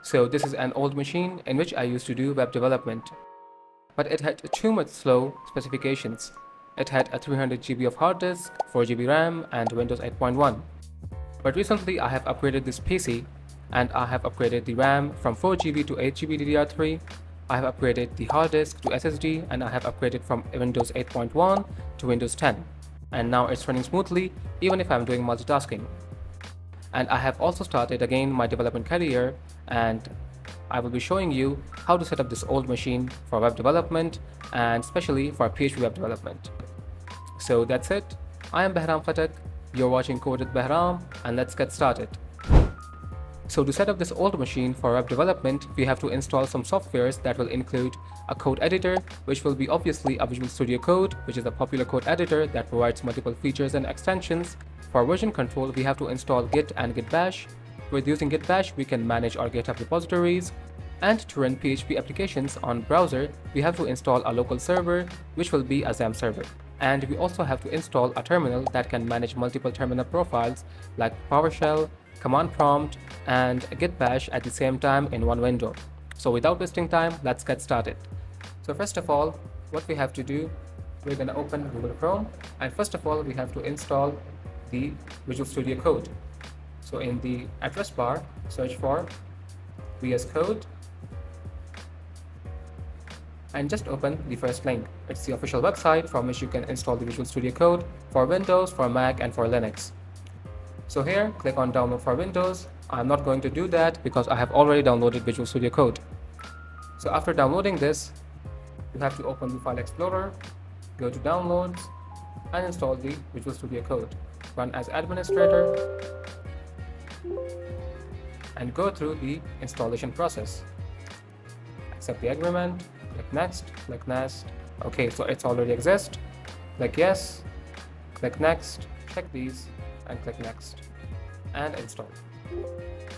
So this is an old machine in which I used to do web development, but it had too much slow specifications. It had a 300 GB of hard disk, 4 GB RAM and Windows 8.1. But recently I have upgraded this PC and I have upgraded the RAM from 4 GB to 8 GB DDR3. I have upgraded the hard disk to SSD and I have upgraded from Windows 8.1 to Windows 10. And now it's running smoothly even if I'm doing multitasking. And I have also started again my development career, and I will be showing you how to set up this old machine for web development and especially for PHP web development. So that's it. I am Behram Fatak. You're watching Code with Behram, and let's get started. So to set up this old machine for web development, we have to install some softwares that will include a code editor, which will be obviously a Visual Studio Code, which is a popular code editor that provides multiple features and extensions. For version control, we have to install Git and Git Bash. With using Git Bash, we can manage our GitHub repositories. And to run PHP applications on browser, we have to install a local server, which will be a Xampp server. And we also have to install a terminal that can manage multiple terminal profiles like PowerShell, Command Prompt, and Git Bash at the same time in one window. So without wasting time, let's get started. So first of all, what we have to do, we're going to open Google Chrome, and first of all, we have to install the Visual Studio Code. So in the address bar, search for VS Code and just open the first link. It's the official website from which you can install the Visual Studio Code for Windows, for Mac, and for Linux. So here, click on download for Windows. I'm not going to do that because I have already downloaded Visual Studio Code. So after downloading this, you have to open the File Explorer, go to Downloads, and install the Visual Studio Code. Run as administrator and go through the installation process. Accept the agreement, click next, click next. Okay, so it's already exists. Click yes, click next, check these, and click next, and install.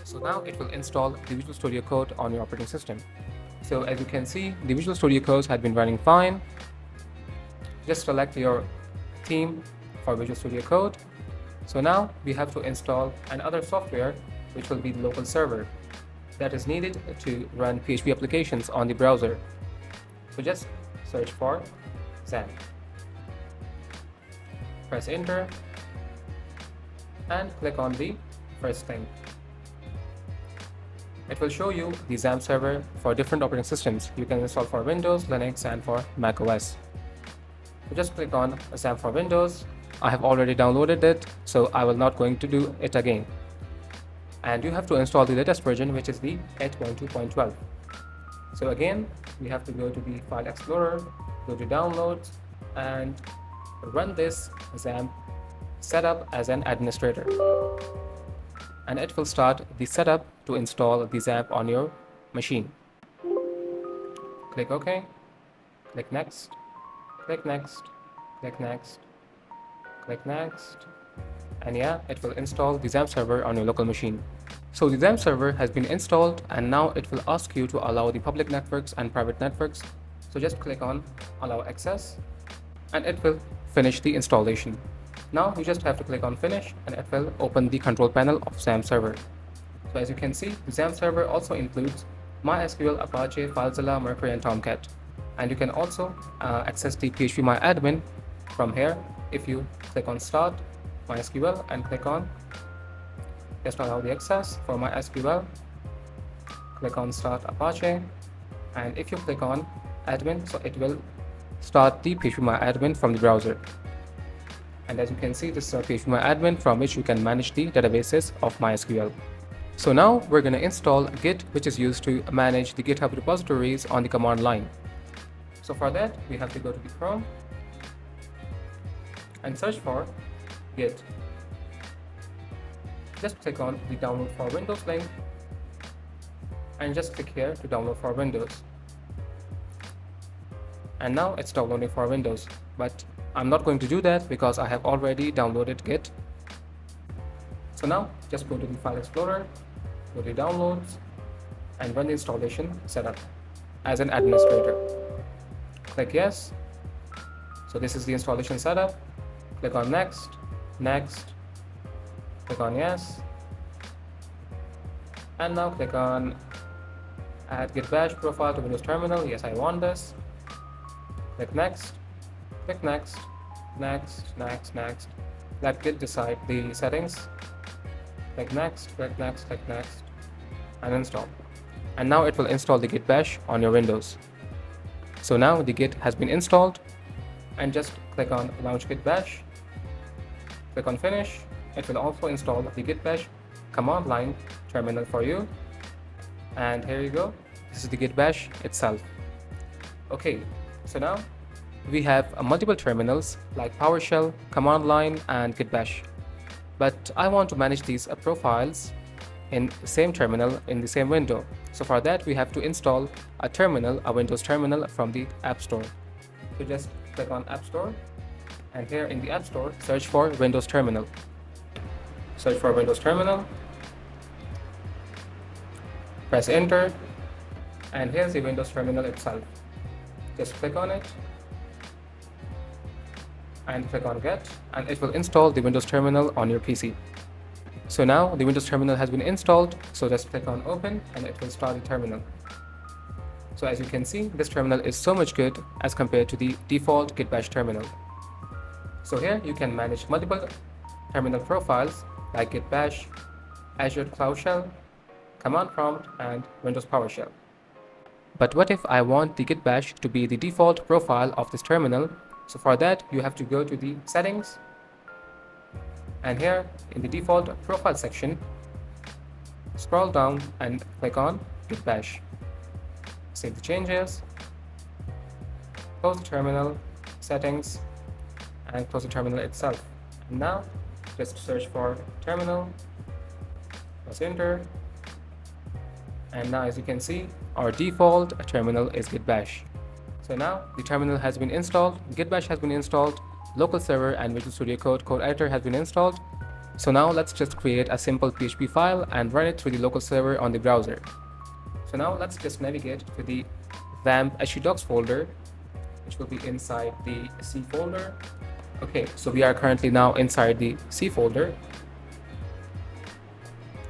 So now it will install the Visual Studio Code on your operating system. So as you can see, the Visual Studio Code had been running fine. Just select your theme for Visual Studio Code. So now we have to install another software, which will be the local server that is needed to run PHP applications on the browser. So just search for Xampp. Press enter and click on the first thing. It will show you the Xampp server for different operating systems. You can install for Windows, Linux, and for Mac OS. So just click on Xampp for Windows. I have already downloaded it, so I will not going to do it again. And you have to install the latest version, which is the 8.2.12. So again, we have to go to the File Explorer, go to Downloads, and run this Xampp setup as an administrator. And it will start the setup to install the Xampp on your machine. Click OK, click Next, click Next, click Next, click Next, and yeah, it will install the Xampp server on your local machine. So the Xampp server has been installed, and now it will ask you to allow the public networks and private networks. So just click on Allow Access, and it will finish the installation. Now you just have to click on Finish, and it will open the control panel of Xampp server. So as you can see, the Xampp server also includes MySQL, Apache, FileZilla, Mercury, and Tomcat. And you can also access the phpMyAdmin from here if you click on Start MySQL and click on just allow the access for MySQL. Click on Start Apache, and if you click on Admin, so it will start the phpMyAdmin from the browser. And as you can see, this is our phpMyAdmin from which you can manage the databases of MySQL. So now we're going to install Git, which is used to manage the GitHub repositories on the command line. So for that, we have to go to the Chrome and search for Git. Just click on the Download for Windows link and just click here to download for Windows. And now it's downloading for Windows, but I'm not going to do that because I have already downloaded Git. So now just go to the File Explorer, go to Downloads, and run the installation setup as an administrator. Click yes. So this is the installation setup. Click on Next, Next, click on Yes, and now click on Add Git Bash profile to Windows Terminal. Yes, I want this. Click next. Click next. Next, next, next. Let Git decide the settings. Click next, click next, click next, and install. And now it will install the Git Bash on your Windows. So now the Git has been installed, and just click on Launch Git Bash. Click on Finish. It will also install the Git Bash command line terminal for you. And here you go. This is the Git Bash itself. Okay, so now we have multiple terminals like PowerShell, command line, and Git Bash. But I want to manage these profiles in the same terminal in the same window. So for that we have to install a terminal, a Windows terminal from the App Store. So just click on App Store, and here in the App Store search for Windows Terminal. Search for Windows Terminal, press enter, and here's the Windows Terminal itself. Just click on it and click on Get, and it will install the Windows Terminal on your PC. So now the Windows Terminal has been installed, so just click on Open and it will start the terminal. So as you can see, this terminal is so much good as compared to the default Git Bash terminal. So here you can manage multiple terminal profiles like Git Bash, Azure Cloud Shell, Command Prompt, and Windows PowerShell. But what if I want the Git Bash to be the default profile of this terminal? So for that you have to go to the settings, and here in the default profile section, scroll down and click on Git Bash. Save the changes, close the terminal, settings, and close the terminal itself. And now just search for terminal, press enter, and now as you can see, our default terminal is Git Bash. So now the terminal has been installed, Git Bash has been installed, local server and Visual Studio Code code editor has been installed. So now let's just create a simple PHP file and run it through the local server on the browser. So now let's just navigate to the Xampp htdocs folder, which will be inside the C folder. Okay, so we are currently now inside the C folder.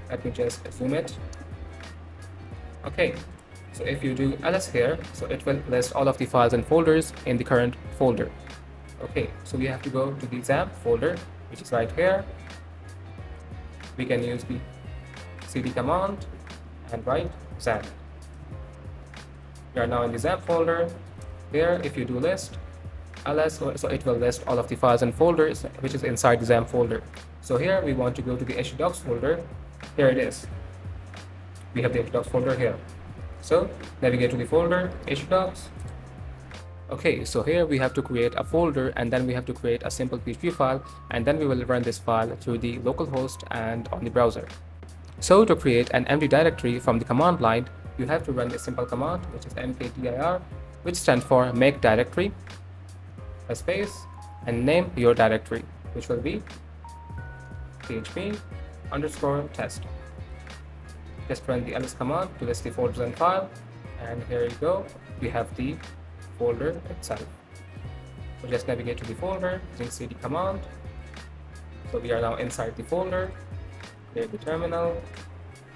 Let me just zoom it. Okay, so if you do ls here, so it will list all of the files and folders in the current folder. Okay, so we have to go to the Xampp folder, which is right here. We can use the cd command and write Xampp. We are now in the Xampp folder. Here, if you do list ls, so it will list all of the files and folders which is inside the Xampp folder. So here we want to go to the htdocs folder. Here it is. We have the htdocs folder here. So navigate to the folder htdocs. Okay, so here we have to create a folder, and then we have to create a simple PHP file, and then we will run this file through the localhost and on the browser. So to create an empty directory from the command line, you have to run a simple command, which is mkdir, which stands for make directory, a space, and name your directory, which will be php_test. Just run the ls command to list the folders and file, and here you go, we have the folder itself. So just navigate to the folder using cd command. So we are now inside the folder. Clear the terminal,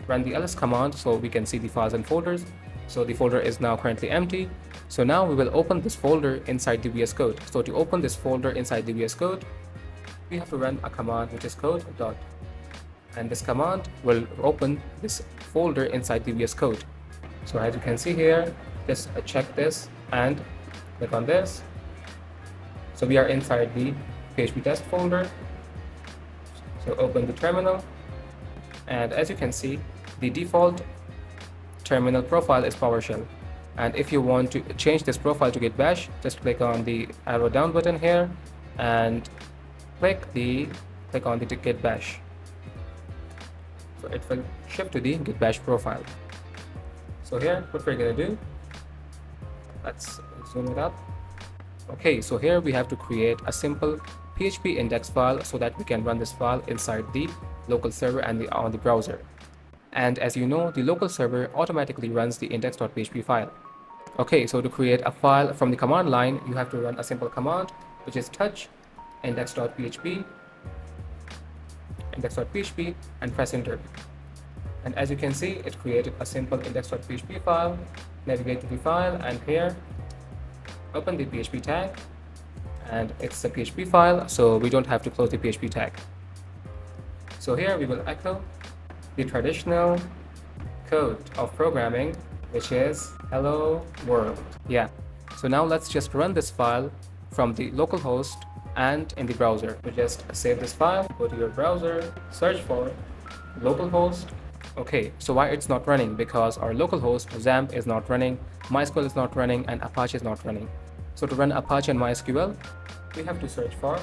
run the ls command so we can see the files and folders. So the folder is now currently empty. So now we will open this folder inside the VS Code. So to open this folder inside the VS Code, we have to run a command which is code dot, and this command will open this folder inside the VS Code. So as you can see here, just check this and click on this. So we are inside the PHP test folder. So open the terminal, and as you can see, the default terminal profile is PowerShell. And if you want to change this profile to Git Bash, just click on the arrow down button here and click on the Git Bash. So it will shift to the Git Bash profile. So here, what we're gonna do, let's zoom it up. Okay, so here we have to create a simple PHP index file so that we can run this file inside the local server and on the browser. And as you know, the local server automatically runs the index.php file. Okay, so to create a file from the command line, you have to run a simple command, which is touch index.php, and press enter. And as you can see, it created a simple index.php file. Navigate to the file, and here open the PHP tag, and it's a PHP file, so we don't have to close the PHP tag. So here we will echo the traditional code of programming, which is hello world. Yeah, so now let's just run this file from the localhost and in the browser. So just save this file, go to your browser, search for localhost. Okay, so why it's not running? Because our localhost Xampp is not running, MySQL is not running, and Apache is not running. So to run Apache and MySQL, we have to search for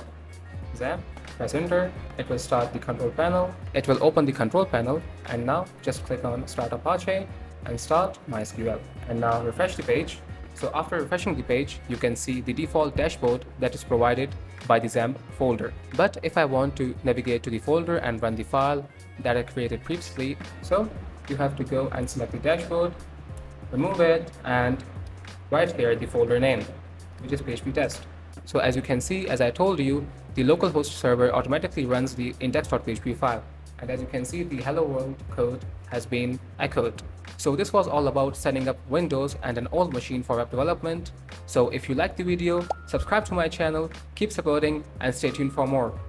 Xampp, press enter, it will start the control panel, it will open the control panel, and now just click on start Apache and start MySQL. And now refresh the page. So after refreshing the page, you can see the default dashboard that is provided by the Xampp folder. But if I want to navigate to the folder and run the file that I created previously, so you have to go and select the dashboard, remove it, and write here the folder name, which is PHP test. So as you can see, as I told you, the localhost server automatically runs the index.php file. And as you can see, the hello world code has been echoed. So this was all about setting up Windows and an old machine for web development. So if you liked the video, subscribe to my channel, keep supporting, and stay tuned for more.